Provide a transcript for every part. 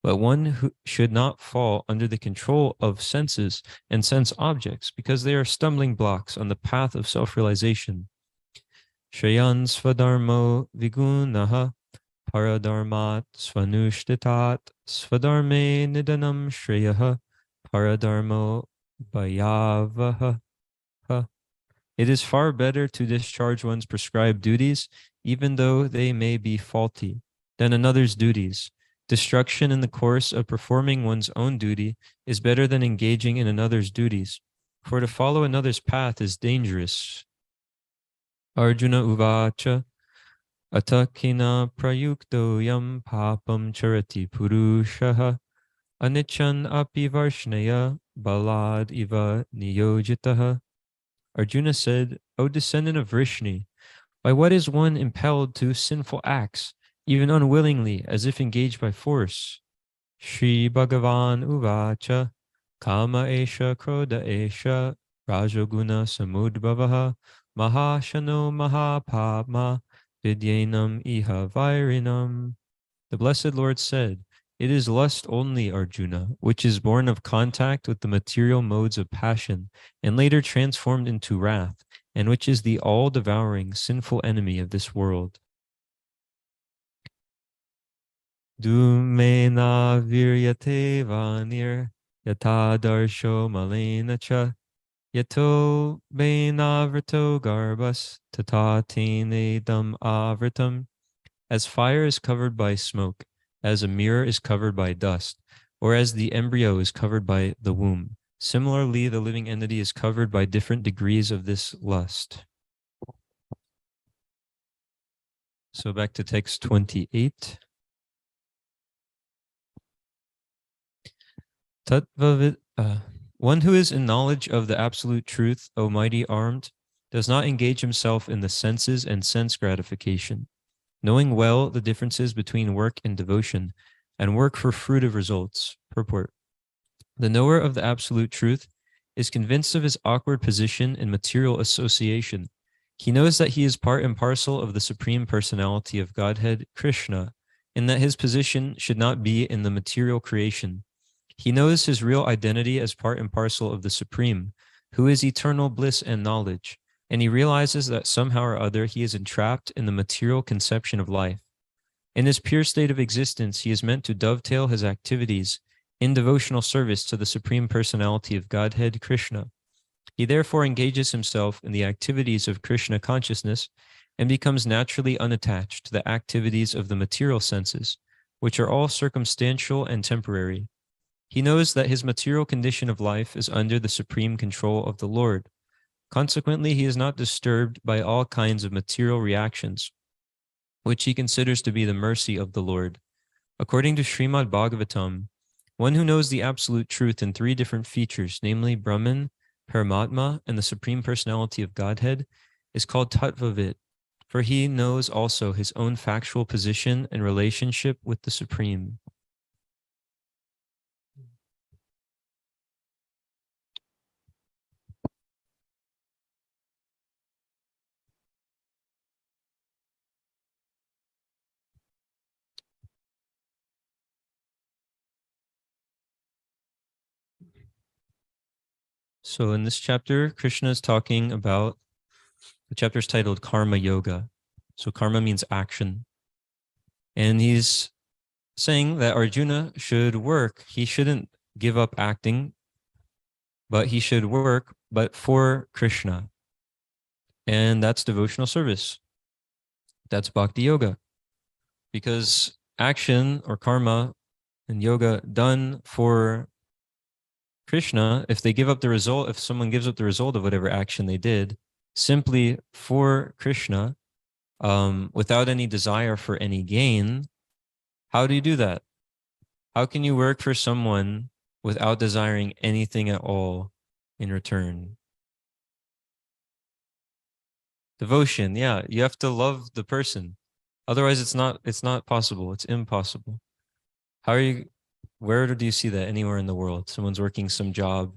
but one who should not fall under the control of senses and sense objects, because they are stumbling blocks on the path of self-realization. Shreyan svadharmo vigunaha paradharmat svanushtetat svadharme nidanam shreyaha paradharmo bhayavaha. It is far better to discharge one's prescribed duties, even though they may be faulty, than another's duties. Destruction in the course of performing one's own duty is better than engaging in another's duties, for to follow another's path is dangerous. Arjuna uvacha atakina prayukto yam papam charati purushaha anichan api varshnaya balad iva niyojitaha. Arjuna said, O descendant of Rishi, by what is one impelled to sinful acts, even unwillingly, as if engaged by force? Shri Bhagavan uvacha kama esha krodha esha rajoguna samudbhavaha mahashano mahapama vidyenam iha vairinam. The blessed Lord said, it is lust only, Arjuna, which is born of contact with the material modes of passion and later transformed into wrath, and which is the all-devouring sinful enemy of this world. Dumena viryate vanir yata darsho malena cha yato benavrito garbas tatatine dam avritam. As fire is covered by smoke, as a mirror is covered by dust, or as the embryo is covered by the womb, similarly the living entity is covered by different degrees of this lust. So back to text 28. One who is in knowledge of the absolute truth, O mighty armed, does not engage himself in the senses and sense gratification, knowing well the differences between work and devotion, and work for fruitive results. Purport. The knower of the absolute truth is convinced of his awkward position in material association. He knows that he is part and parcel of the Supreme Personality of Godhead, Krishna, and that his position should not be in the material creation. He knows his real identity as part and parcel of the Supreme, who is eternal bliss and knowledge, and he realizes that somehow or other he is entrapped in the material conception of life. In his pure state of existence, he is meant to dovetail his activities in devotional service to the Supreme Personality of Godhead, Krishna. He therefore engages himself in the activities of Krishna consciousness and becomes naturally unattached to the activities of the material senses, which are all circumstantial and temporary. He knows that his material condition of life is under the supreme control of the Lord. Consequently, he is not disturbed by all kinds of material reactions, which he considers to be the mercy of the Lord. According to Srimad Bhagavatam, one who knows the absolute truth in three different features, namely Brahman, Paramatma, and the Supreme Personality of Godhead, is called Tattvavit, for he knows also his own factual position and relationship with the Supreme. So in this chapter, Krishna is talking about, the chapter is titled Karma Yoga. So karma means action. And he's saying that Arjuna should work. He shouldn't give up acting, but he should work, but for Krishna. And that's devotional service. That's bhakti yoga. Because action or karma and yoga done for Krishna, if they give up the result, if someone gives up the result of whatever action they did, simply for Krishna, without any desire for any gain, how do you do that? How can you work for someone without desiring anything at all in return? Devotion, yeah, you have to love the person. Otherwise, it's not possible. It's impossible. Where do you see that anywhere in the world? Someone's working some job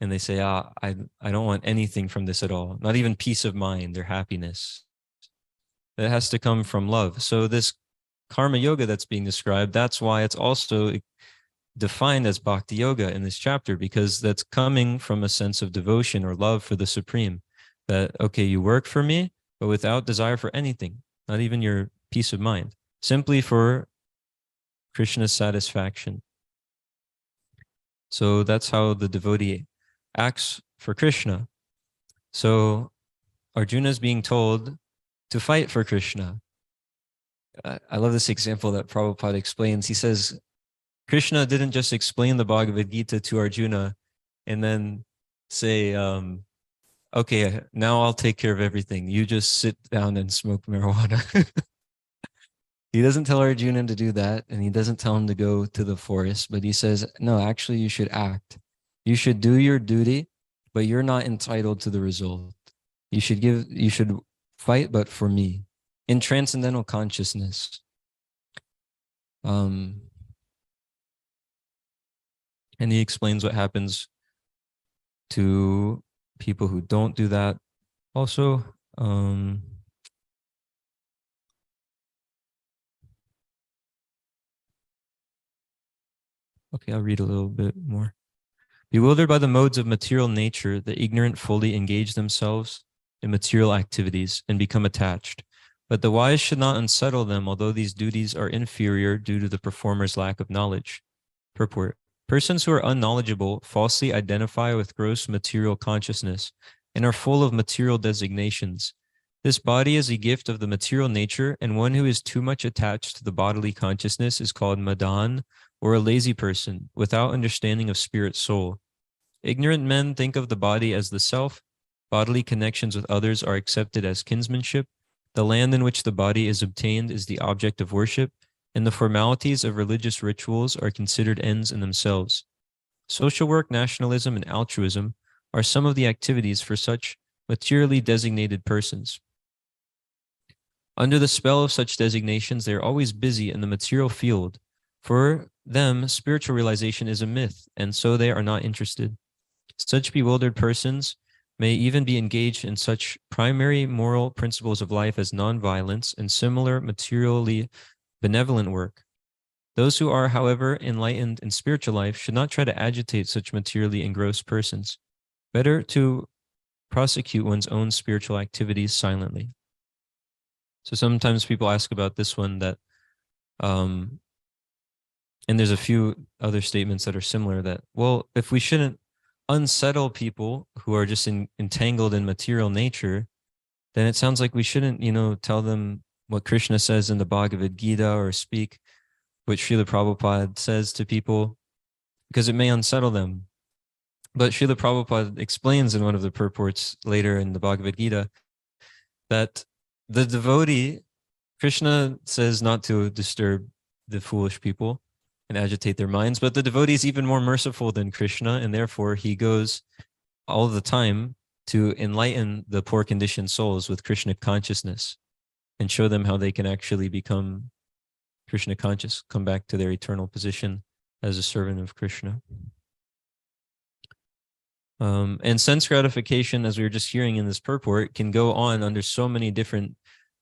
and they say, I don't want anything from this at all. Not even peace of mind or happiness. It has to come from love. So this karma yoga that's being described, that's why it's also defined as bhakti yoga in this chapter, because that's coming from a sense of devotion or love for the Supreme. That, okay, you work for me, but without desire for anything, not even your peace of mind, simply for Krishna's satisfaction. So that's how the devotee acts for Krishna. So Arjuna is being told to fight for Krishna. I love this example that Prabhupada explains. He says, Krishna didn't just explain the Bhagavad-gita to Arjuna and then say, okay, now I'll take care of everything. You just sit down and smoke marijuana. He doesn't tell Arjuna to do that, and he doesn't tell him to go to the forest, but he says, no, actually you should act. You should do your duty, but you're not entitled to the result. You should fight, but for me, in transcendental consciousness. And he explains what happens to people who don't do that. Also, okay, I'll read a little bit more. Bewildered by the modes of material nature, the ignorant fully engage themselves in material activities and become attached. But the wise should not unsettle them, although these duties are inferior due to the performer's lack of knowledge. Purport. Persons who are unknowledgeable falsely identify with gross material consciousness and are full of material designations. This body is a gift of the material nature, and one who is too much attached to the bodily consciousness is called madan, or a lazy person, without understanding of spirit soul. Ignorant men think of the body as the self. Bodily connections with others are accepted as kinsmanship. The land in which the body is obtained is the object of worship, and the formalities of religious rituals are considered ends in themselves. Social work, nationalism, and altruism are some of the activities for such materially designated persons. Under the spell of such designations, they are always busy in the material field. For them, spiritual realization is a myth, and so they are not interested. Such bewildered persons may even be engaged in such primary moral principles of life as nonviolence and similar materially benevolent work. Those who are, however, enlightened in spiritual life should not try to agitate such materially engrossed persons. Better to prosecute one's own spiritual activities silently. So sometimes people ask about this one that, and there's a few other statements that are similar that, well, if we shouldn't unsettle people who are just entangled in material nature, then it sounds like we shouldn't, tell them what Krishna says in the Bhagavad-gita or speak what Srila Prabhupada says to people, because it may unsettle them. But Srila Prabhupada explains in one of the purports later in the Bhagavad-gita that the devotee, Krishna says not to disturb the foolish people and agitate their minds, but the devotee is even more merciful than Krishna, and therefore he goes all the time to enlighten the poor conditioned souls with Krishna consciousness and show them how they can actually become Krishna conscious, come back to their eternal position as a servant of Krishna. And sense gratification, as we were just hearing in this purport, can go on under so many different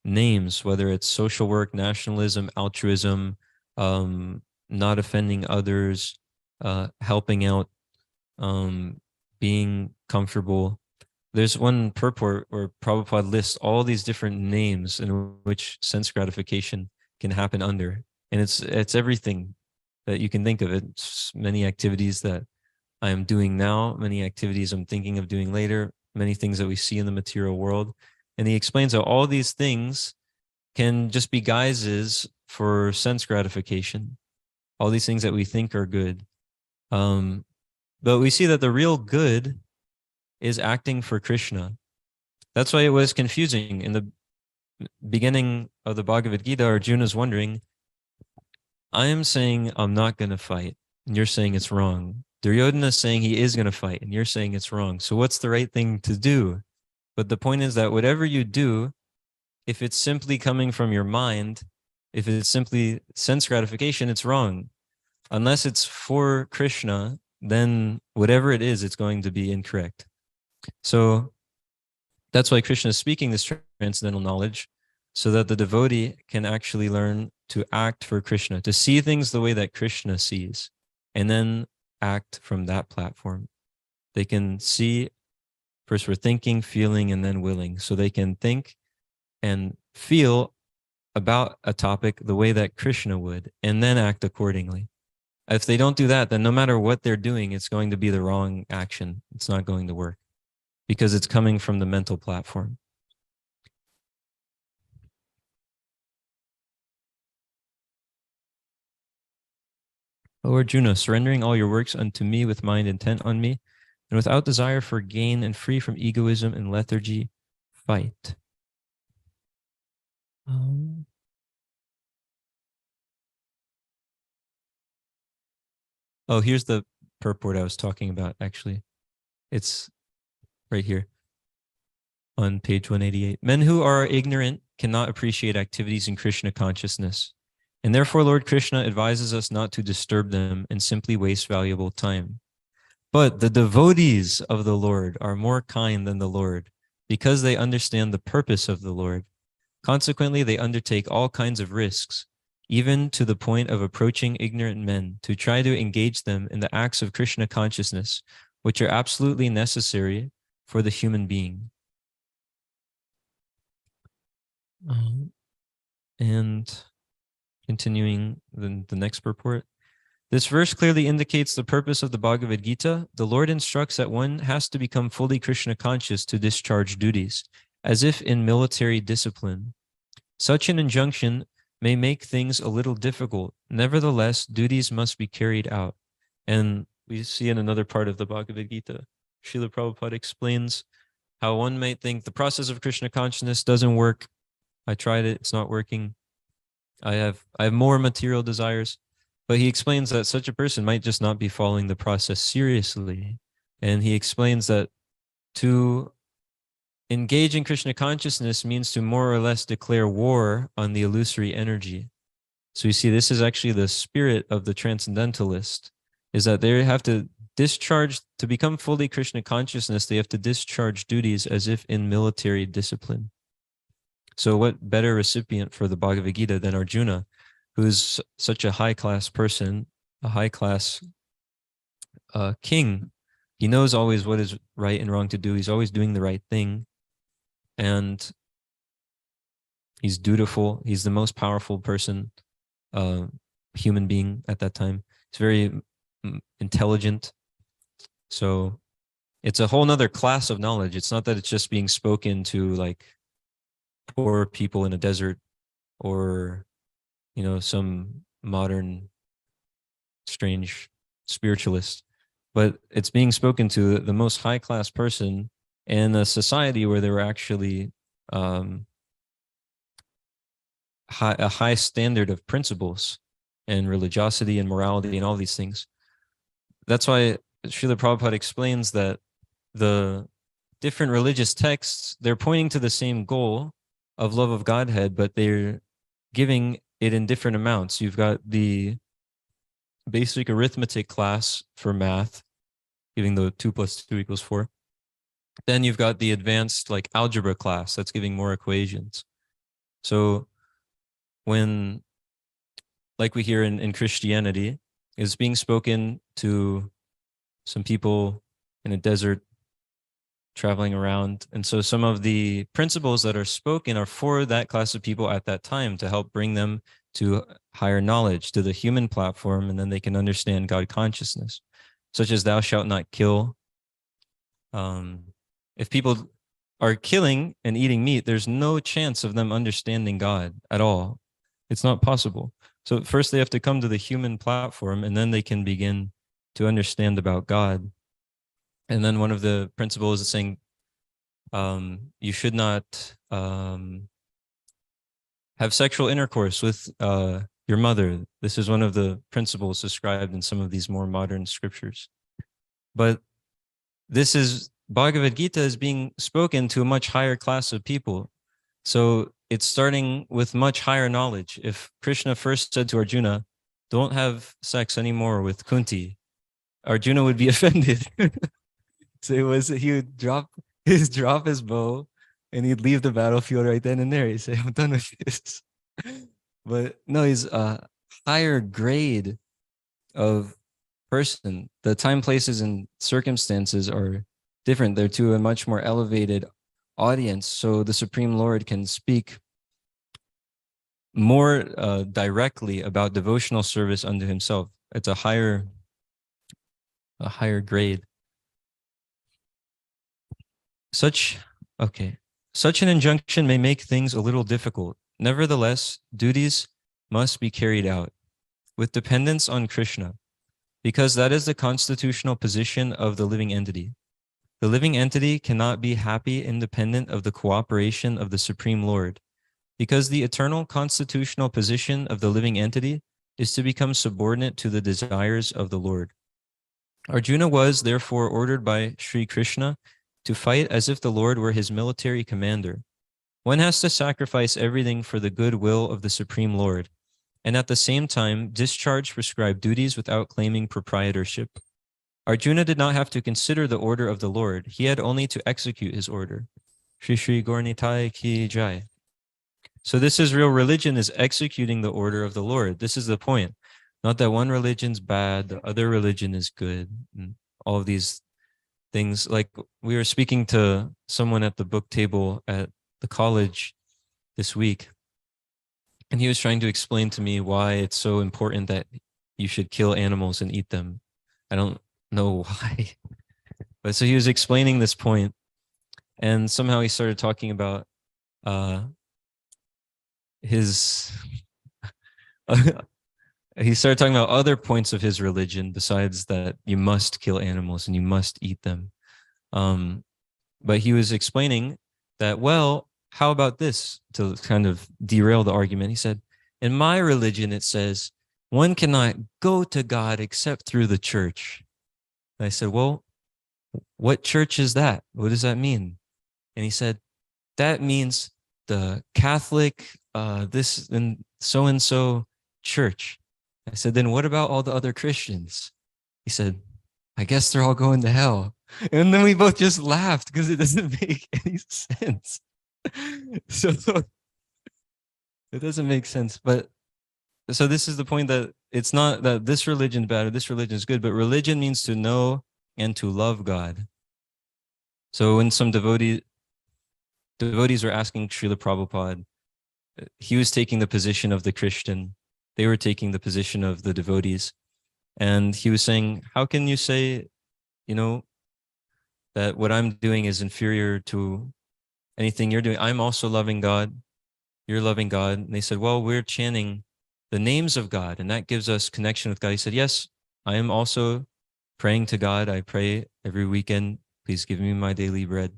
names, whether it's social work, nationalism, altruism, not offending others, helping out, being comfortable. There's one purport where Prabhupada lists all these different names in which sense gratification can happen under. And it's everything that you can think of. It's many activities that I am doing now, many activities I'm thinking of doing later, many things that we see in the material world. And he explains how all these things can just be guises for sense gratification. All these things that we think are good. But we see that the real good is acting for Krishna. That's why it was confusing. In the beginning of the Bhagavad-gita, Arjuna's wondering, I am saying I'm not going to fight, and you're saying it's wrong. Duryodhana is saying he is going to fight, and you're saying it's wrong. So what's the right thing to do? But the point is that whatever you do, if it's simply coming from your mind, if it's simply sense gratification, it's wrong. Unless it's for Krishna, then whatever it is, it's going to be incorrect. So that's why Krishna is speaking this transcendental knowledge, so that the devotee can actually learn to act for Krishna, to see things the way that Krishna sees, and then act from that platform. They can see, first we're thinking, feeling, and then willing. So they can think and feel about a topic the way that Krishna would, and then act accordingly. If they don't do that, then no matter what they're doing, it's going to be the wrong action. It's not going to work because it's coming from the mental platform. O Arjuna, surrendering all your works unto me with mind intent on me, and without desire for gain and free from egoism and lethargy, fight. Oh, here's the purport I was talking about, actually. It's right here on page 188. Men who are ignorant cannot appreciate activities in Krishna consciousness, and therefore Lord Krishna advises us not to disturb them and simply waste valuable time. But the devotees of the Lord are more kind than the Lord because they understand the purpose of the Lord. Consequently, they undertake all kinds of risks, even to the point of approaching ignorant men to try to engage them in the acts of Krishna consciousness, which are absolutely necessary for the human being. And continuing the next purport. This verse clearly indicates the purpose of the Bhagavad-gita. The Lord instructs that one has to become fully Krishna conscious to discharge duties, as if in military discipline. Such an injunction may make things a little difficult. Nevertheless, duties must be carried out. And we see in another part of the Bhagavad-gita, Srila Prabhupada explains how one might think the process of Krishna consciousness doesn't work. I tried it, it's not working. I have more material desires. But he explains that such a person might just not be following the process seriously. And he explains that to engage in Krishna consciousness means to more or less declare war on the illusory energy. So you see, this is actually the spirit of the transcendentalist, is that they have to discharge, to become fully Krishna consciousness, they have to discharge duties as if in military discipline. So what better recipient for the Bhagavad-gita than Arjuna, who's such a high-class person, a high-class king. He knows always what is right and wrong to do. He's always doing the right thing. And he's dutiful. He's the most powerful person, human being at that time. He's very intelligent. So it's a whole nother class of knowledge. It's not that it's just being spoken to like poor people in a desert or some modern strange spiritualist, but it's being spoken to the most high-class person in a society where there were actually a high standard of principles and religiosity and morality and all these things. That's why Srila Prabhupada explains that the different religious texts, they're pointing to the same goal of love of Godhead, but they're giving it in different amounts. You've got the basic arithmetic class for math, giving the 2 + 2 = 4. Then you've got the advanced like algebra class that's giving more equations. So when, like we hear in Christianity, is being spoken to some people in a desert traveling around. And so some of the principles that are spoken are for that class of people at that time to help bring them to higher knowledge, to the human platform, and then they can understand God consciousness, such as thou shalt not kill. If people are killing and eating meat, there's no chance of them understanding God at all. It's not possible. So first they have to come to the human platform, and then they can begin to understand about God. And then one of the principles is saying you should not have sexual intercourse with your mother. This is one of the principles described in some of these more modern scriptures. But this is, Bhagavad-gita is being spoken to a much higher class of people. So it's starting with much higher knowledge. If Krishna first said to Arjuna, don't have sex anymore with Kunti, Arjuna would be offended. So he would drop his bow and he'd leave the battlefield right then and there. He'd say, I'm done with this. But no, he's a higher grade of person. The time, places, and circumstances are different. They're to a much more elevated audience. So the Supreme Lord can speak more directly about devotional service unto himself. It's a higher grade. Such okay. Such an injunction may make things a little difficult. Nevertheless, duties must be carried out with dependence on Krishna, because that is the constitutional position of the living entity. The living entity cannot be happy independent of the cooperation of the Supreme Lord, because the eternal constitutional position of the living entity is to become subordinate to the desires of the Lord. Arjuna was therefore ordered by Sri Krishna to fight as if the Lord were his military commander. One has to sacrifice everything for the good will of the Supreme Lord, and at the same time discharge prescribed duties without claiming proprietorship. Arjuna did not have to consider the order of the Lord. He had only to execute his order. Shri Shri Gaurnitai Ki Jai. So this is real religion, is executing the order of the Lord. This is the point. Not that one religion's bad, the other religion is good. And all of these things. Like we were speaking to someone at the book table at the college this week, and he was trying to explain to me why it's so important that you should kill animals and eat them. I don't know why. But so he was explaining this point, and somehow he started talking about his he started talking about other points of his religion besides that you must kill animals and you must eat them. But he was explaining that, well, how about this, to kind of derail the argument? He said, in my religion, it says one cannot go to God except through the church. And I said, well, what church is that? What does that mean? And he said, that means the Catholic, this and so church. I said, then what about all the other Christians? He said, I guess they're all going to hell. And then we both just laughed because it doesn't make any sense. So it doesn't make sense. But so this is the point, that it's not that this religion is bad or this religion is good, but religion means to know and to love God. So when some devotees were asking Srila Prabhupada, he was taking the position of the Christian. They were taking the position of the devotees. And he was saying, how can you say, that what I'm doing is inferior to anything you're doing? I'm also loving God. You're loving God. And they said, well, we're chanting the names of God, and that gives us connection with God. He said, yes, I am also praying to God. I pray every weekend. Please give me my daily bread.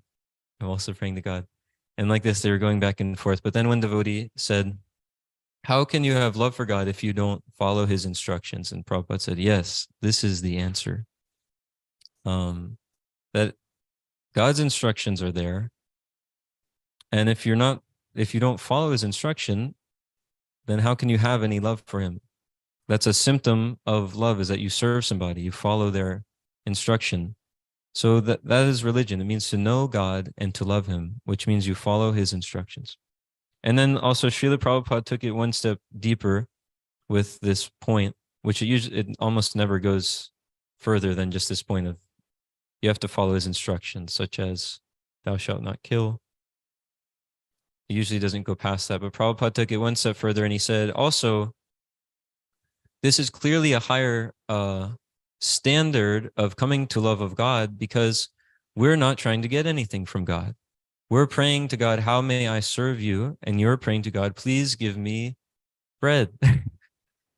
I'm also praying to God. And like this, they were going back and forth. But then one devotee said, how can you have love for God if you don't follow his instructions? And Prabhupada said, yes, this is the answer. That God's instructions are there. And if you don't follow his instruction, then how can you have any love for him? That's a symptom of love, is that you serve somebody, you follow their instruction. So that is religion. It means to know God and to love him, which means you follow his instructions. And then also Srila Prabhupada took it one step deeper with this point, which it almost never goes further than just this point of you have to follow his instructions, such as thou shalt not kill. It usually doesn't go past that, but Prabhupada took it one step further, and he said, also, this is clearly a higher standard of coming to love of God, because we're not trying to get anything from God. We're praying to God, how may I serve you? And you're praying to God, please give me bread.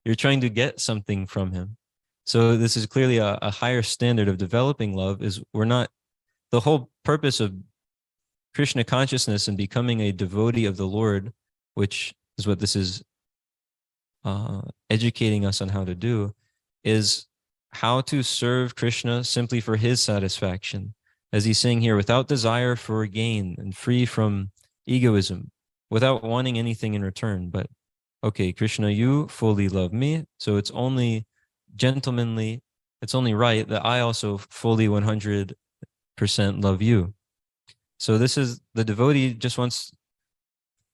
You're trying to get something from him. So this is clearly a higher standard of developing love. Is we're not, the whole purpose of Krishna consciousness and becoming a devotee of the Lord, which is what this is educating us on how to do, is how to serve Krishna simply for his satisfaction. As he's saying here, without desire for gain and free from egoism, without wanting anything in return. But okay, Krishna, you fully love me, so it's only gentlemanly, it's only right that I also fully 100% love you. So this is, the devotee just wants,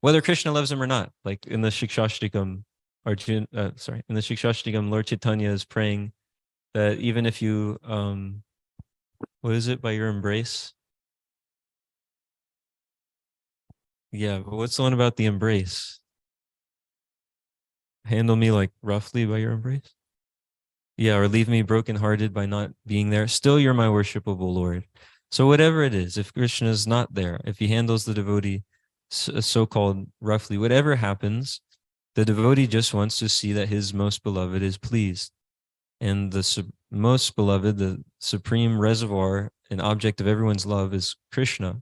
whether Krishna loves him or not, like in the Shikshashtakam, Arjuna, in the Shikshashtakam, Lord Chaitanya is praying that even if you, what is it, by your embrace? Yeah, but what's the one about the embrace? Handle me like roughly by your embrace? Yeah, or leave me brokenhearted by not being there. Still, you're my worshipable Lord. So whatever it is, if Krishna is not there, if he handles the devotee so-called roughly, whatever happens, the devotee just wants to see that his most beloved is pleased. And the most beloved, the supreme reservoir and object of everyone's love is Krishna.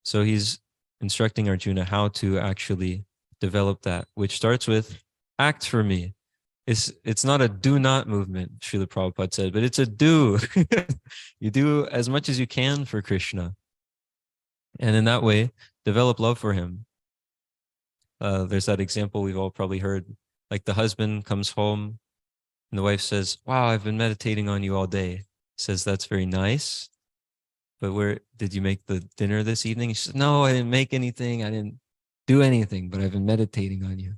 So he's instructing Arjuna how to actually develop that, which starts with act for me. It's not a do not movement, Srila Prabhupada said, but it's a do. You do as much as you can for Krishna. And in that way, develop love for him. There's that example we've all probably heard. Like the husband comes home and the wife says, wow, I've been meditating on you all day. Says, that's very nice. But where did you make the dinner this evening? She says, no, I didn't make anything. I didn't do anything, but I've been meditating on you.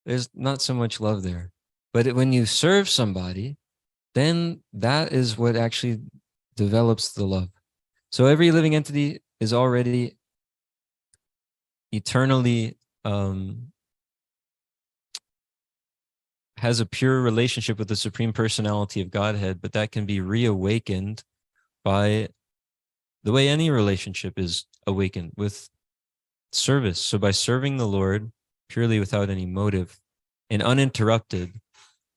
There's not so much love there. But when you serve somebody, then that is what actually develops the love. So every living entity is already eternally has a pure relationship with the Supreme Personality of Godhead, but that can be reawakened by the way any relationship is awakened, with service. So by serving the Lord purely without any motive and uninterrupted,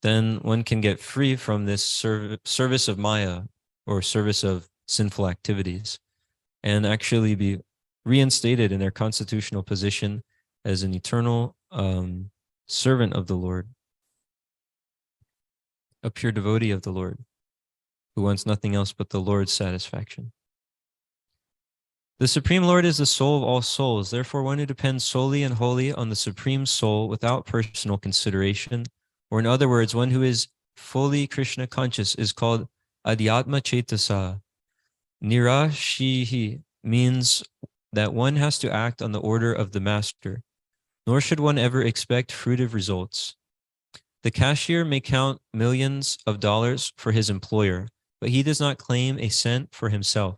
then one can get free from this service of Maya, or service of sinful activities, and actually be reinstated in their constitutional position as an eternal servant of the Lord, a pure devotee of the Lord, who wants nothing else but the Lord's satisfaction. The Supreme Lord is the soul of all souls. Therefore, one who depends solely and wholly on the Supreme Soul without personal consideration, or in other words, one who is fully Krishna conscious, is called Adhyatma Cetasa. Nirashihi means that one has to act on the order of the master, nor should one ever expect fruitive results. The cashier may count millions of dollars for his employer, but he does not claim a cent for himself.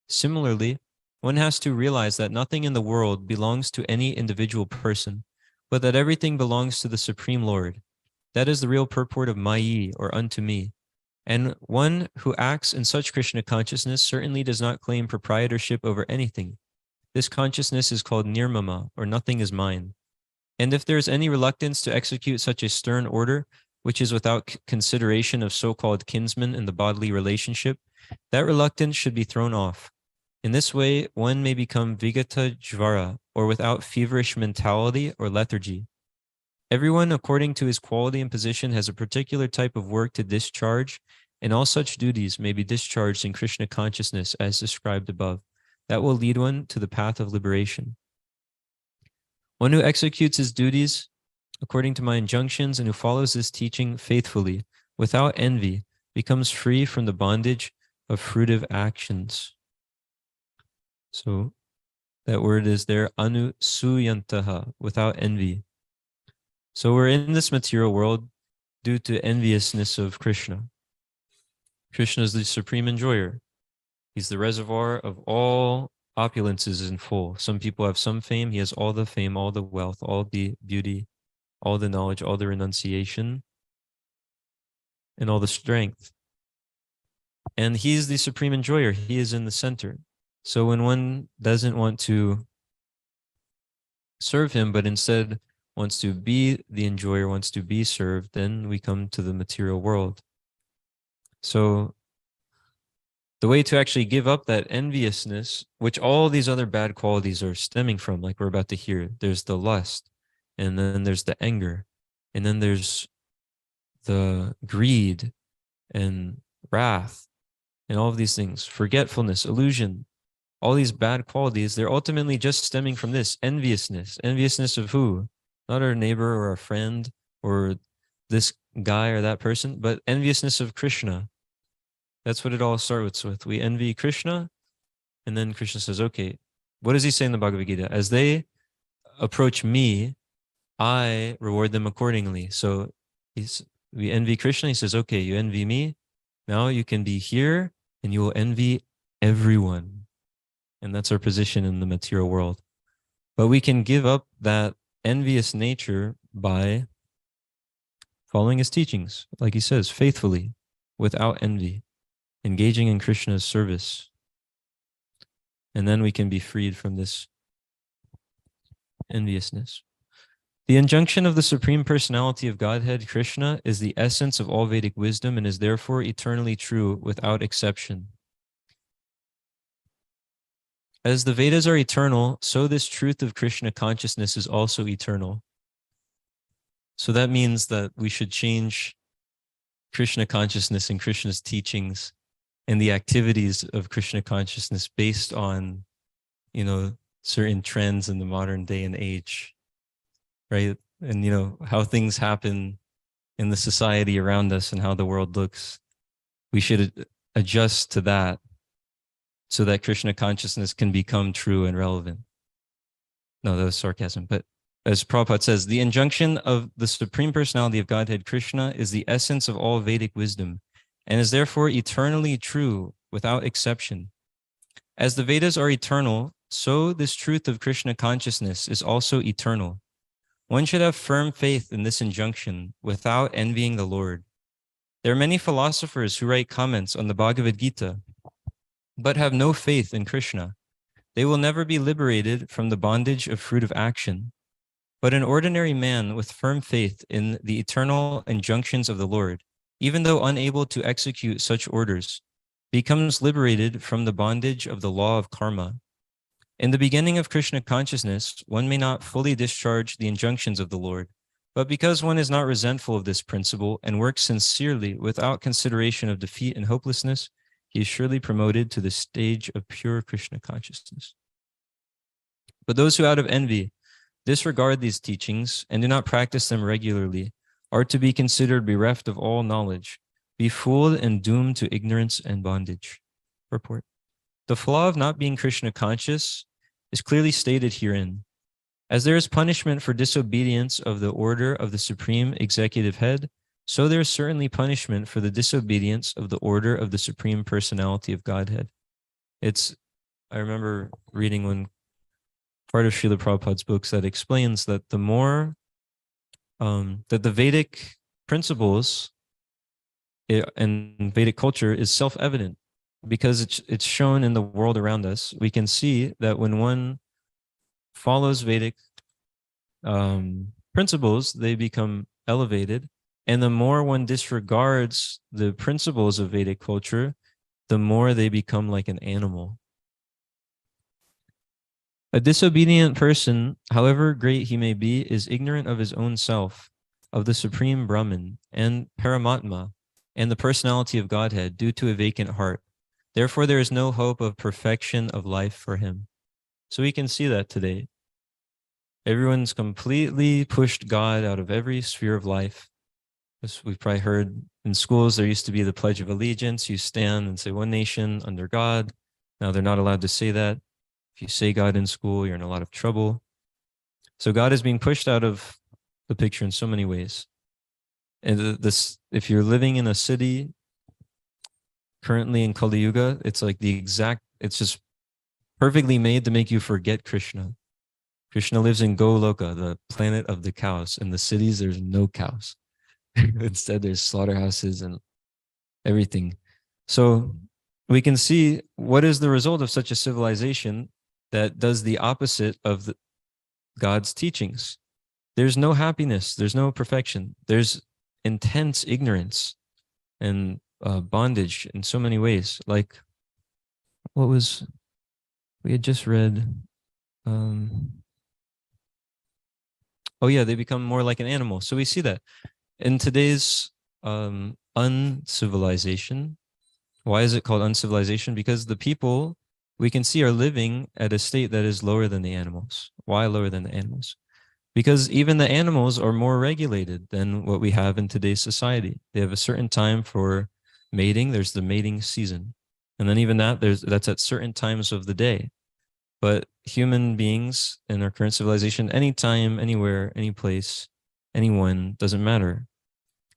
Similarly, one has to realize that nothing in the world belongs to any individual person, but that everything belongs to the Supreme Lord. That is the real purport of Mayi, or unto me. And one who acts in such Krishna consciousness certainly does not claim proprietorship over anything. This consciousness is called nirmama, or nothing is mine. And if there is any reluctance to execute such a stern order, which is without consideration of so-called kinsmen in the bodily relationship, that reluctance should be thrown off. In this way, one may become vigata jvara, or without feverish mentality or lethargy. Everyone, according to his quality and position, has a particular type of work to discharge, and all such duties may be discharged in Krishna consciousness as described above. That will lead one to the path of liberation. One who executes his duties according to my injunctions and who follows this teaching faithfully, without envy, becomes free from the bondage of fruitive actions. So that word is there, anusuyantaha, without envy. So we're in this material world due to enviousness of Krishna. Krishna is the supreme enjoyer. He's the reservoir of all opulences in full. Some people have some fame. He has all the fame, all the wealth, all the beauty, all the knowledge, all the renunciation, and all the strength. And he's the supreme enjoyer. He is in the center. So when one doesn't want to serve him, but instead wants to be the enjoyer, wants to be served, then we come to the material world. So the way to actually give up that enviousness, which all these other bad qualities are stemming from, like we're about to hear, there's the lust, and then there's the anger, and then there's the greed and wrath, and all of these things, forgetfulness, illusion, all these bad qualities, they're ultimately just stemming from this enviousness. Enviousness of who? Not our neighbor or our friend or this guy or that person, but enviousness of Krishna. That's what it all starts with. We envy Krishna, and then Krishna says, okay, what does he say in the Bhagavad-gita? As they approach me, I reward them accordingly. So we envy Krishna. He says, okay, you envy me. Now you can be here and you will envy everyone. And that's our position in the material world. But we can give up that envious nature by following his teachings, like he says, faithfully, without envy, engaging in Krishna's service. And then we can be freed from this enviousness. The injunction of the Supreme Personality of Godhead, Krishna, is the essence of all Vedic wisdom and is therefore eternally true without exception. As the Vedas are eternal, so this truth of Krishna consciousness is also eternal. So that means that we should change Krishna consciousness and Krishna's teachings and the activities of Krishna consciousness based on, certain trends in the modern day and age, right? And, how things happen in the society around us and how the world looks. We should adjust to that so that Krishna consciousness can become true and relevant. No, that was sarcasm. But as Prabhupada says, the injunction of the Supreme Personality of Godhead, Krishna, is the essence of all Vedic wisdom and is therefore eternally true without exception. As the Vedas are eternal, so this truth of Krishna consciousness is also eternal. One should have firm faith in this injunction without envying the Lord. There are many philosophers who write comments on the Bhagavad-gita, but have no faith in Krishna. They will never be liberated from the bondage of fruit of action. But an ordinary man with firm faith in the eternal injunctions of the Lord, even though unable to execute such orders, becomes liberated from the bondage of the law of karma. In the beginning of Krishna consciousness, one may not fully discharge the injunctions of the Lord, but because one is not resentful of this principle and works sincerely without consideration of defeat and hopelessness, he is surely promoted to the stage of pure Krishna consciousness. But those who out of envy disregard these teachings and do not practice them regularly are to be considered bereft of all knowledge, befooled and doomed to ignorance and bondage. Purport. The flaw of not being Krishna conscious is clearly stated herein. As there is punishment for disobedience of the order of the Supreme Executive Head, so there is certainly punishment for the disobedience of the order of the Supreme Personality of Godhead. I remember reading one part of Srila Prabhupada's books that explains that the more that the Vedic principles and Vedic culture is self-evident because it's shown in the world around us. We can see that when one follows Vedic principles, they become elevated. And the more one disregards the principles of Vedic culture, the more they become like an animal. A disobedient person, however great he may be, is ignorant of his own self, of the Supreme Brahman and Paramatma, and the personality of Godhead due to a vacant heart. Therefore, there is no hope of perfection of life for him. So we can see that today. Everyone's completely pushed God out of every sphere of life. As we've probably heard in schools, there used to be the Pledge of Allegiance. You stand and say one nation under God. Now they're not allowed to say that. If you say God in school, you're in a lot of trouble. So God is being pushed out of the picture in so many ways. And if you're living in a city currently in Kali Yuga, it's like it's just perfectly made to make you forget Krishna. Krishna lives in Goloka, the planet of the cows. In the cities, there's no cows. Instead, there's slaughterhouses and everything. So we can see what is the result of such a civilization that does the opposite of God's teachings. There's no happiness. There's no perfection. There's intense ignorance and bondage in so many ways. Like we had just read, they become more like an animal. So we see that in today's uncivilization. Why is it called uncivilization? Because the people we can see are living at a state that is lower than the animals. Why lower than the animals? Because even the animals are more regulated than what we have in today's society. They have a certain time for mating. There's the mating season. And then even that's at certain times of the day. But human beings in our current civilization, anytime, anywhere, any place, anyone, doesn't matter.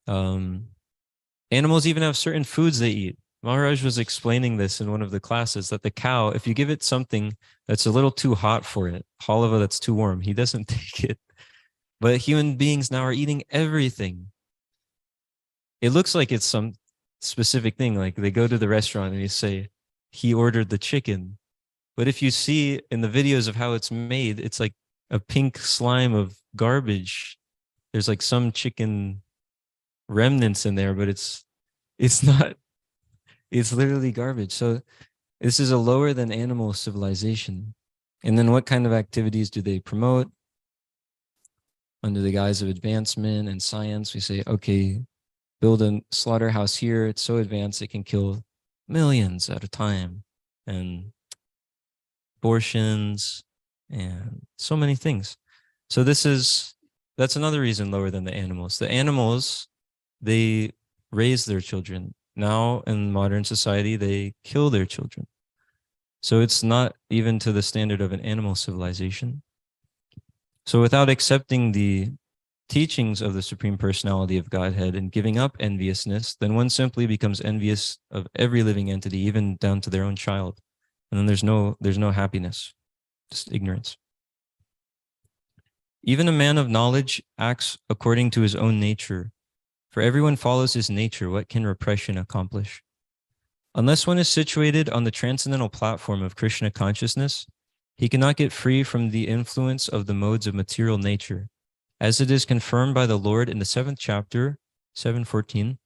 Animals even have certain foods they eat. Maharaj was explaining this in one of the classes, that the cow, if you give it something that's a little too hot for it, halava that's too warm, he doesn't take it. But human beings now are eating everything. It looks like it's some specific thing. Like they go to the restaurant and you say, he ordered the chicken. But if you see in the videos of how it's made, it's like a pink slime of garbage. There's like some chicken remnants in there, but it's not, it's literally garbage. So this is a lower than animal civilization. And then what kind of activities do they promote? Under the guise of advancement and science, we say, okay, build a slaughterhouse here. It's so advanced, it can kill millions at a time. And abortions and so many things. So that's another reason lower than the animals. The animals, they raise their children. Now in modern society, they kill their children. So it's not even to the standard of an animal civilization. So without accepting the teachings of the Supreme Personality of Godhead and giving up enviousness, then one simply becomes envious of every living entity, even down to their own child. And then there's no happiness, just ignorance. Even a man of knowledge acts according to his own nature. For everyone follows his nature. What can repression accomplish? Unless one is situated on the transcendental platform of Krishna consciousness, he cannot get free from the influence of the modes of material nature, as it is confirmed by the Lord in the 7th chapter, 7:14.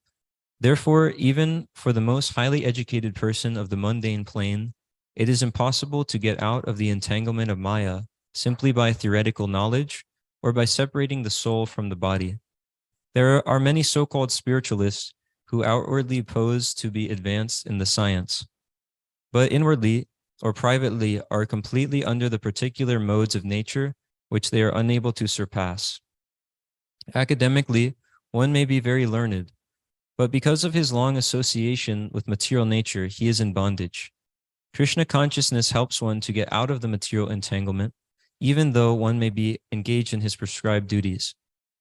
Therefore, even for the most highly educated person of the mundane plane, it is impossible to get out of the entanglement of Maya simply by theoretical knowledge or by separating the soul from the body. There are many so-called spiritualists who outwardly pose to be advanced in the science, but inwardly or privately are completely under the particular modes of nature which they are unable to surpass. Academically, one may be very learned, but because of his long association with material nature, he is in bondage. Krishna consciousness helps one to get out of the material entanglement, even though one may be engaged in his prescribed duties.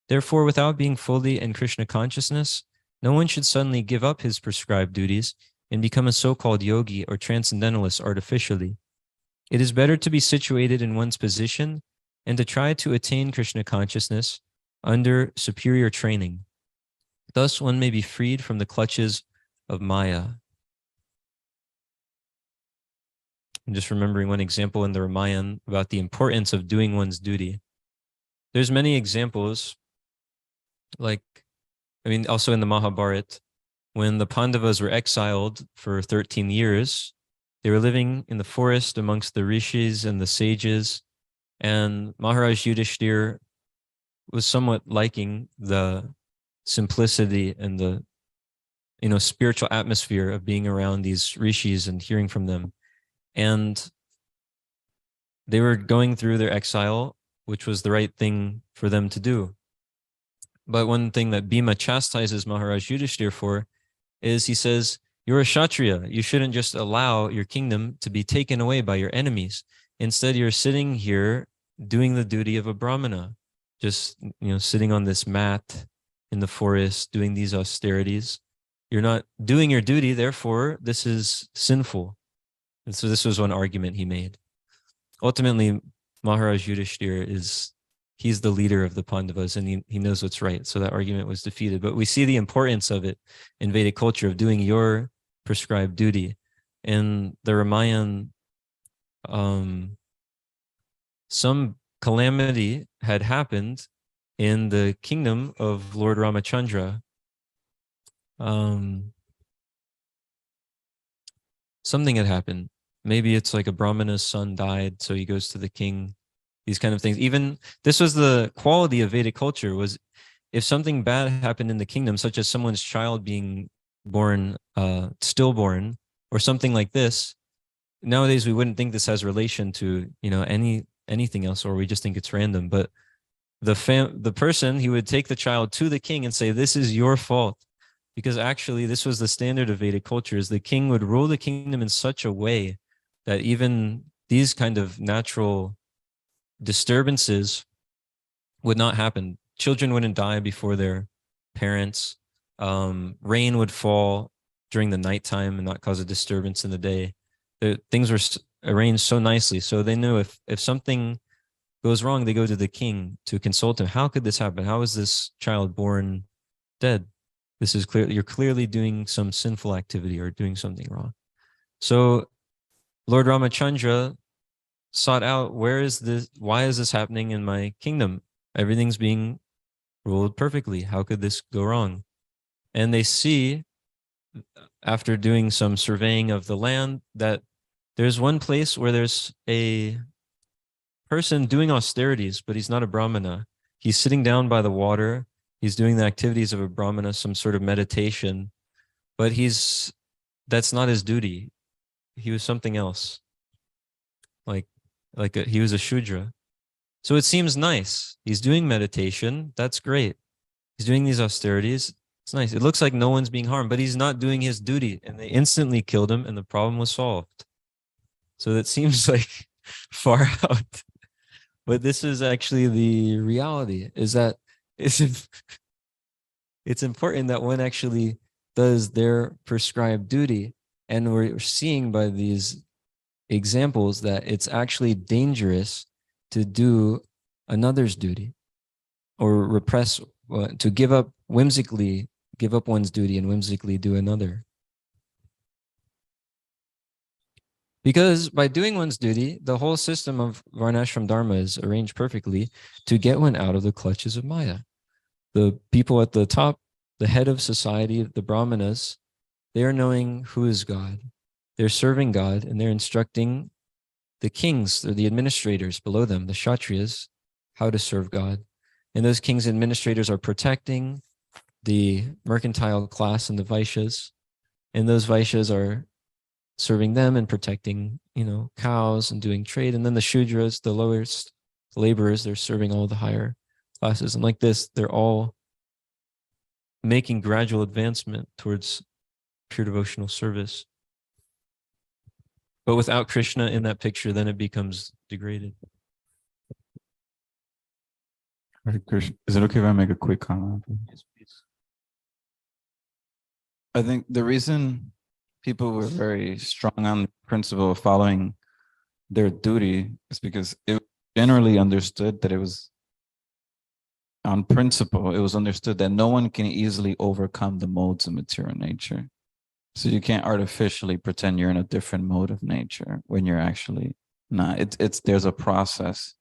Therefore, without being fully in Krishna consciousness, no one should suddenly give up his prescribed duties and become a so-called yogi or transcendentalist artificially. It is better to be situated in one's position and to try to attain Krishna consciousness under superior training. Thus, one may be freed from the clutches of Maya. I'm just remembering one example in the Ramayana about the importance of doing one's duty. There's many examples, also in the Mahabharata, when the Pandavas were exiled for 13 years, they were living in the forest amongst the Rishis and the sages, and Maharaj Yudhishthira was somewhat liking the simplicity and the spiritual atmosphere of being around these Rishis and hearing from them. And they were going through their exile, which was the right thing for them to do. But one thing that Bhima chastises Maharaj Yudhishthira for is he says, you're a Kshatriya. You shouldn't just allow your kingdom to be taken away by your enemies. Instead, you're sitting here doing the duty of a Brahmana, just sitting on this mat in the forest, doing these austerities. You're not doing your duty, therefore, this is sinful. And so this was one argument he made. Ultimately, Maharaj Yudhishthira he's the leader of the Pandavas and he knows what's right. So that argument was defeated. But we see the importance of it in Vedic culture of doing your prescribed duty. In the Ramayana, some calamity had happened in the kingdom of Lord Ramachandra. Something had happened. Maybe it's like a Brahmana's son died, so he goes to the king. These kind of things. Even this was the quality of Vedic culture, was if something bad happened in the kingdom, such as someone's child being born, stillborn, or something like this. Nowadays, we wouldn't think this has relation to anything else, or we just think it's random. But the person, he would take the child to the king and say, "This is your fault," because actually, this was the standard of Vedic culture: is the king would rule the kingdom in such a way that even these kind of natural disturbances would not happen. Children wouldn't die before their parents. Rain would fall during the nighttime and not cause a disturbance in the day. Things were arranged so nicely. So they knew if something goes wrong, they go to the king to consult him. How could this happen? How is this child born dead? This is clear. You're clearly doing some sinful activity or doing something wrong. So Lord Ramachandra sought out, where is this? Why is this happening in my kingdom? Everything's being ruled perfectly. How could this go wrong? And they see, after doing some surveying of the land, that there's one place where there's a person doing austerities, but he's not a Brahmana. He's sitting down by the water. He's doing the activities of a Brahmana, some sort of meditation, but that's not his duty. He was something else. He was a Shudra. So it seems nice. He's doing meditation. That's great. He's doing these austerities. It's nice. It looks like no one's being harmed, but he's not doing his duty. And they instantly killed him and the problem was solved. So that seems like far out. But this is actually the reality, is that it's important that one actually does their prescribed duty. And we're seeing by these examples that it's actually dangerous to do another's duty or repress, to give up one's duty and whimsically do another. Because by doing one's duty, the whole system of Varnashram Dharma is arranged perfectly to get one out of the clutches of Maya. The people at the top, the head of society, the Brahmanas, they are knowing who is God. They're serving God and they're instructing the kings, or the administrators below them, the Kshatriyas, how to serve God. And those kings and administrators are protecting the mercantile class and the Vaishyas. And those Vaishyas are serving them and protecting, cows and doing trade. And then the Shudras, the lowest laborers, they're serving all the higher classes. And like this, they're all making gradual advancement towards pure devotional service. But without Krishna in that picture, then it becomes degraded. Hare Krishna. Is it okay if I make a quick comment? Yes, please. I think the reason people were very strong on the principle of following their duty is because it was generally understood that it was, on principle, it was understood that no one can easily overcome the modes of material nature. So you can't artificially pretend you're in a different mode of nature when you're actually not. There's a process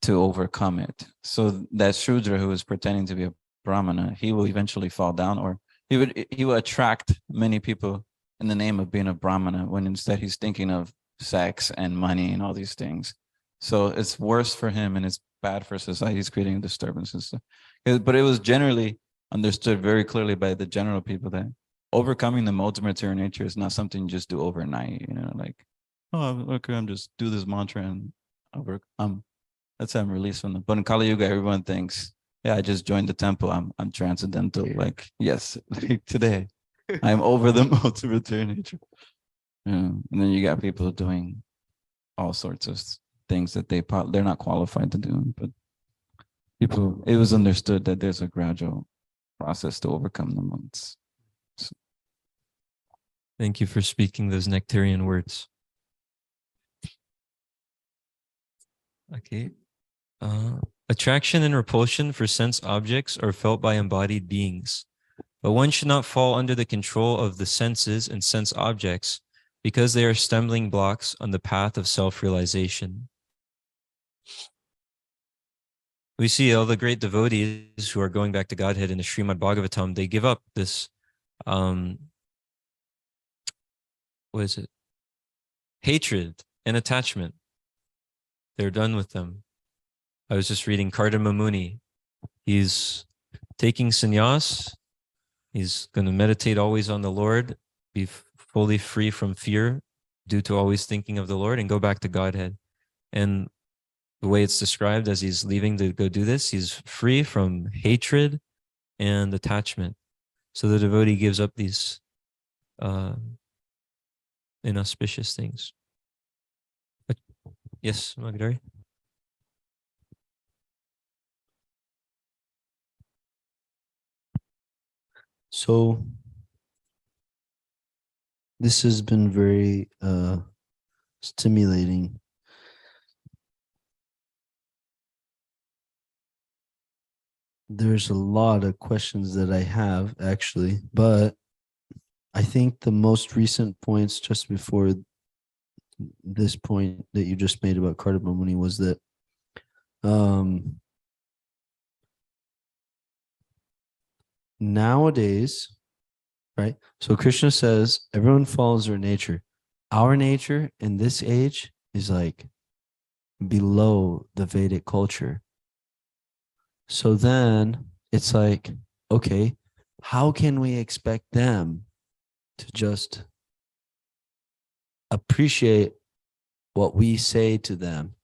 to overcome it. So that Shudra who is pretending to be a Brahmana, he will eventually fall down, or he will attract many people in the name of being a Brahmana, when instead he's thinking of sex and money and all these things. So it's worse for him and it's bad for society. He's creating disturbances. But it was generally understood very clearly by the general people that overcoming the modes of material nature is not something you just do overnight, like, oh, okay, I'm just do this mantra and that's how I'm released from them. But in Kali Yuga, everyone thinks, yeah, I just joined the temple. I'm transcendental. Like, yes, like today, I'm over the modes of material nature. And then you got people doing all sorts of things that they're not qualified to do. But it was understood that there's a gradual process to overcome the modes. So. Thank you for speaking those nectarian words. Okay. Attraction and repulsion for sense objects are felt by embodied beings, but one should not fall under the control of the senses and sense objects because they are stumbling blocks on the path of self-realization. We see all the great devotees who are going back to Godhead in the Srimad Bhagavatam, they give up this, hatred and attachment. They're done with them. I was just reading Kardama Muni. He's taking sannyas. He's going to meditate always on the Lord, be fully free from fear due to always thinking of the Lord, and go back to Godhead. And the way it's described as he's leaving to go do this, he's free from hatred and attachment. So the devotee gives up these inauspicious things. Yes, Magdari. So this has been very stimulating. There's a lot of questions that I have actually, but I think the most recent points just before this point that you just made about Cardamom Muni was that nowadays, right? So Krishna says everyone follows their nature. Our nature in this age is like below the Vedic culture. So then it's like, okay, how can we expect them to just appreciate what we say to them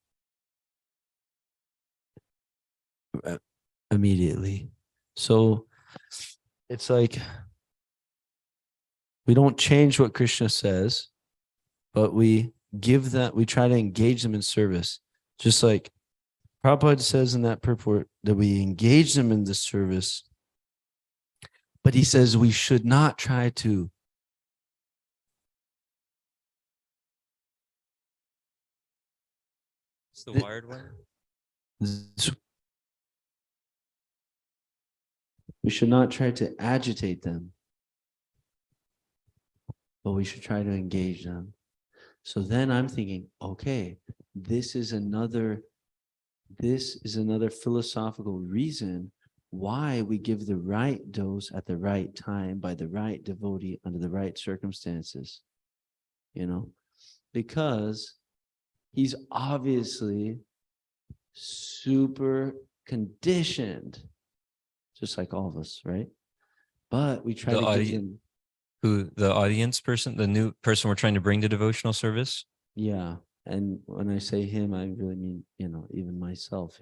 immediately? So it's like we don't change what Krishna says, but we give that, we try to engage them in service. Just like Prabhupada says in that purport that we engage them in the service, but he says we should not try to It's the wired one. We should not try to agitate them, but we should try to engage them. So then I'm thinking, okay, this is another philosophical reason why we give the right dose at the right time by the right devotee under the right circumstances, because he's obviously super conditioned, just like all of us, right? But we try to give them. Who, the audience person, the new person we're trying to bring to devotional service? Yeah. And when I say him, I really mean, even myself,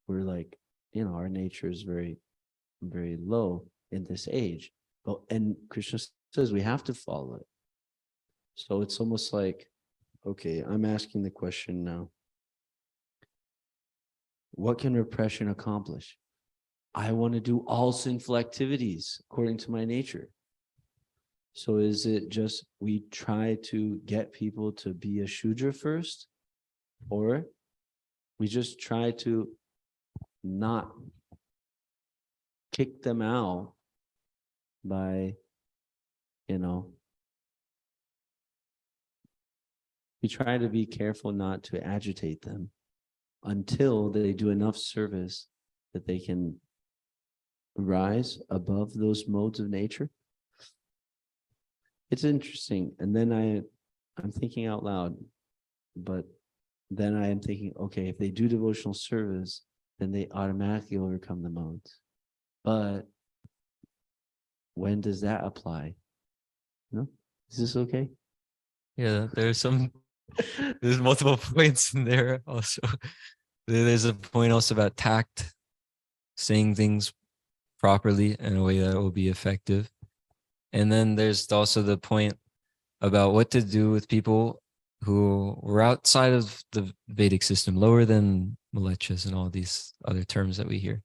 we're like, our nature is very, very low in this age. But, and Krishna says we have to follow it. So it's almost like, okay, I'm asking the question now. What can repression accomplish? I want to do all sinful activities according to my nature. So is it just we try to get people to be a Shudra first, or we just try to not kick them out by, we try to be careful not to agitate them until they do enough service that they can rise above those modes of nature? It's interesting. And then I'm thinking out loud, but then I am thinking, okay, if they do devotional service, then they automatically overcome the modes. But when does that apply? No? Is this okay? Yeah, there's multiple points in there also. There's a point also about tact, saying things properly in a way that will be effective. And then there's also the point about what to do with people who were outside of the Vedic system, lower than Malechas and all these other terms that we hear.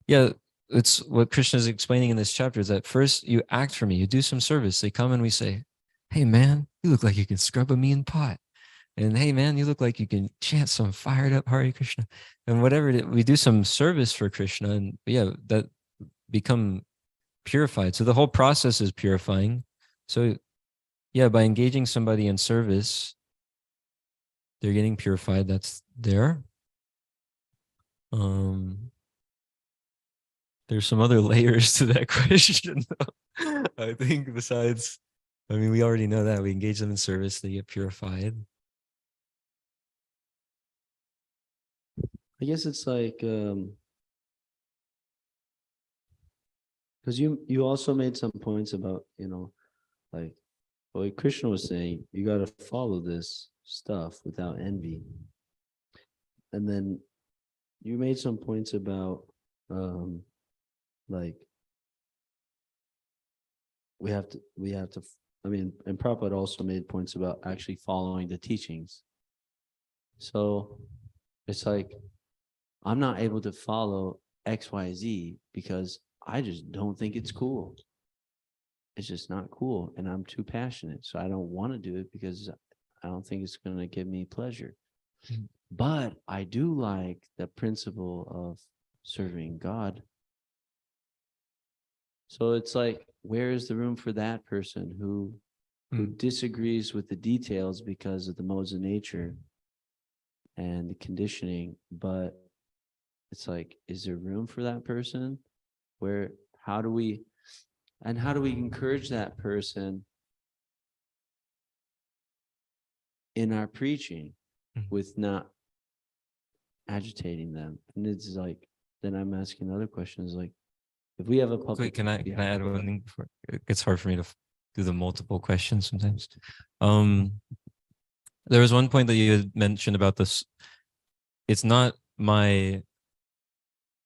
Yeah, it's what Krishna is explaining in this chapter is that first you act for me, you do some service. They come and we say, hey man, you look like you can scrub a mean pot. And hey man, you look like you can chant some fired up Hare Krishna. And whatever, we do some service for Krishna, and yeah, that become purified. So the whole process is purifying. So yeah, by engaging somebody in service, they're getting purified. That's there. There's some other layers to that question, though. I think besides, we already know that we engage them in service, they get purified. I guess it's like, because you also made some points about, like what Krishna was saying, you got to follow this stuff without envy. And then you made some points about, like, we have to, and Prabhupada also made points about actually following the teachings. So it's like I'm not able to follow XYZ because I just don't think it's cool. It's just not cool. And I'm too passionate. So I don't want to do it because I don't think it's going to give me pleasure. Mhm. But I do like the principle of serving God. So it's like, where is the room for that person who disagrees with the details because of the modes of nature and the conditioning? But it's like, is there room for that person? Where, how do we encourage that person in our preaching Mhm. with not agitating them? And it's like, then I'm asking other questions like, if we have a public, Wait, can I add one thing before? It's hard for me to do the multiple questions sometimes. There was one point that you had mentioned about this. It's not my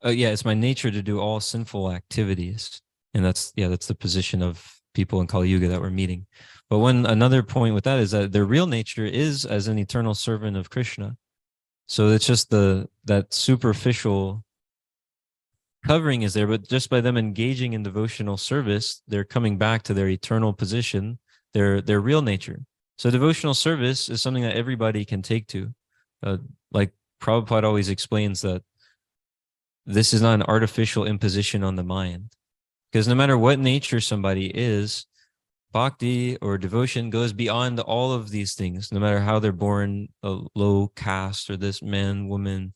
it's my nature to do all sinful activities. And that's the position of people in Kali Yuga that we're meeting. But another point with that is that their real nature is as an eternal servant of Krishna. So it's just that superficial covering is there, but just by them engaging in devotional service, they're coming back to their eternal position, their real nature. So devotional service is something that everybody can take to. Like Prabhupada always explains that this is not an artificial imposition on the mind. Because no matter what nature somebody is, bhakti or devotion goes beyond all of these things, no matter how they're born, a low caste or this man, woman,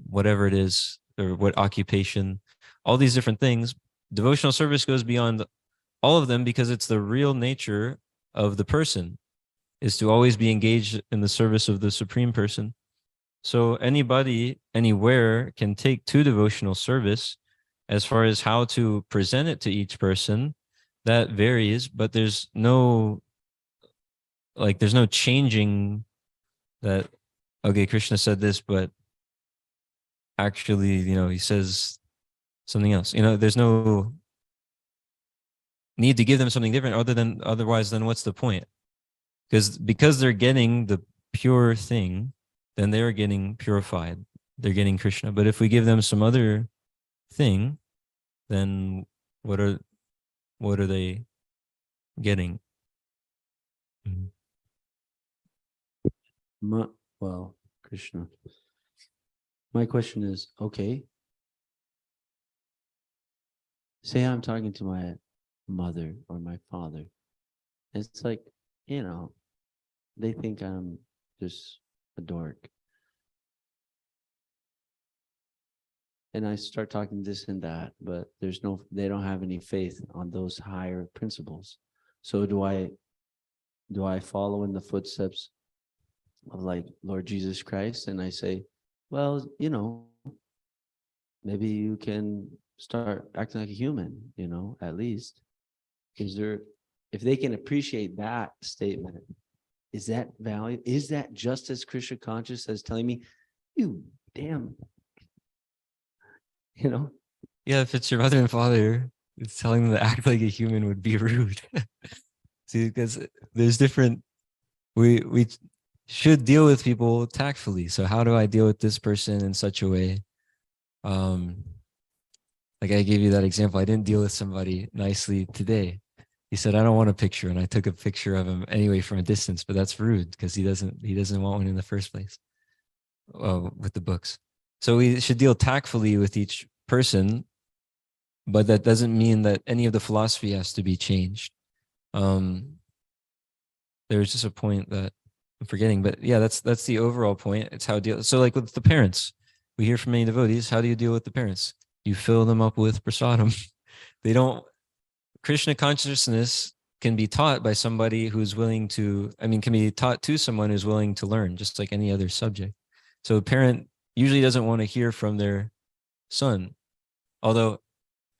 whatever it is, or what occupation, all these different things. Devotional service goes beyond all of them because it's the real nature of the person is to always be engaged in the service of the supreme person. So anybody, anywhere can take to devotional service. As far as how to present it to each person, that varies, but there's no changing that, okay, Krishna said this, but actually, he says something else. There's no need to give them something different otherwise, then what's the point? Because they're getting the pure thing, then they're getting purified. They're getting Krishna. But if we give them some other thing, then what are they getting? Well, Krishna. My question is, okay, say I'm talking to my mother or my father. It's like, they think I'm just a dork. And I start talking this and that, but they don't have any faith on those higher principles. So do I follow in the footsteps of like Lord Jesus Christ? And I say, well, maybe you can start acting like a human, at least. If they can appreciate that statement, is that value? Is that just as Krishna conscious as telling me, you damn, Yeah, if it's your mother and father, it's telling them to act like a human would be rude. See, because there's different. We should deal with people tactfully. So how do I deal with this person in such a way? Like I gave you that example. I didn't deal with somebody nicely today. He said, "I don't want a picture," and I took a picture of him anyway from a distance. But that's rude because he doesn't want one in the first place. With the books, so we should deal tactfully with each person, but that doesn't mean that any of the philosophy has to be changed. There's just a point that I'm forgetting, but yeah, that's the overall point. It's how deal. So like with the parents, we hear from many devotees. How do you deal with the parents? You fill them up with prasadam. They don't. Krishna consciousness can be taught by somebody who's willing to. Can be taught to someone who's willing to learn, just like any other subject. So a parent usually doesn't want to hear from their son. Although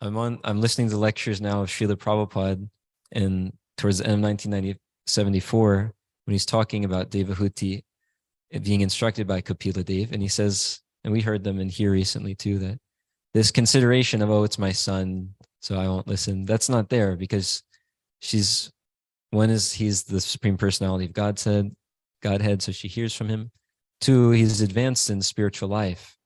I'm listening to lectures now of Srila Prabhupada, and towards the end of 1974, when he's talking about Devahuti being instructed by Kapila Dev, and he says, and we heard them in here recently too, that this consideration of, oh, it's my son, so I won't listen, that's not there because he's the Supreme Personality of Godhead, so she hears from him. Two, he's advanced in spiritual life.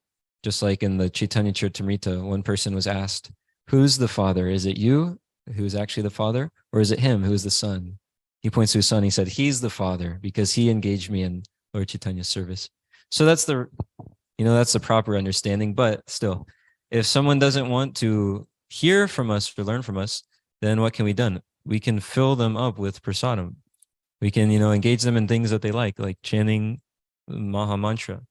Just like in the Chaitanya Charitamrita, one person was asked, who's the father? Is it you who's actually the father? Or is it him who is the son? He points to his son. He said, he's the father because he engaged me in Lord Chaitanya's service. So that's that's the proper understanding. But still, if someone doesn't want to hear from us or learn from us, then what can we do? We can fill them up with prasadam. We can, engage them in things that they like chanting Maha Mantra.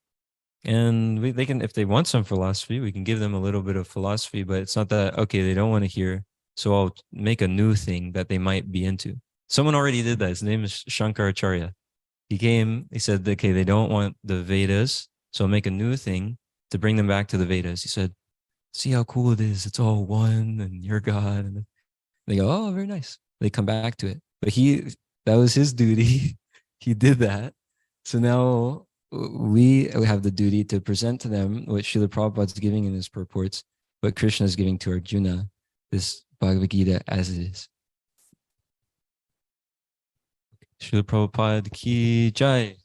And they can, if they want some philosophy, we can give them a little bit of philosophy, but it's not that, okay, they don't want to hear, so I'll make a new thing that they might be into. Someone already did that. His name is Shankaracharya. He came, he said, okay, they don't want the Vedas, so I'll make a new thing to bring them back to the Vedas. He said, see how cool it is. It's all one and you're God. And they go, oh, very nice. They come back to it. But that was his duty. He did that. So now we have the duty to present to them what Srila Prabhupada is giving in his purports, what Krishna is giving to Arjuna, this Bhagavad-gita as it is. Srila Prabhupada ki jai.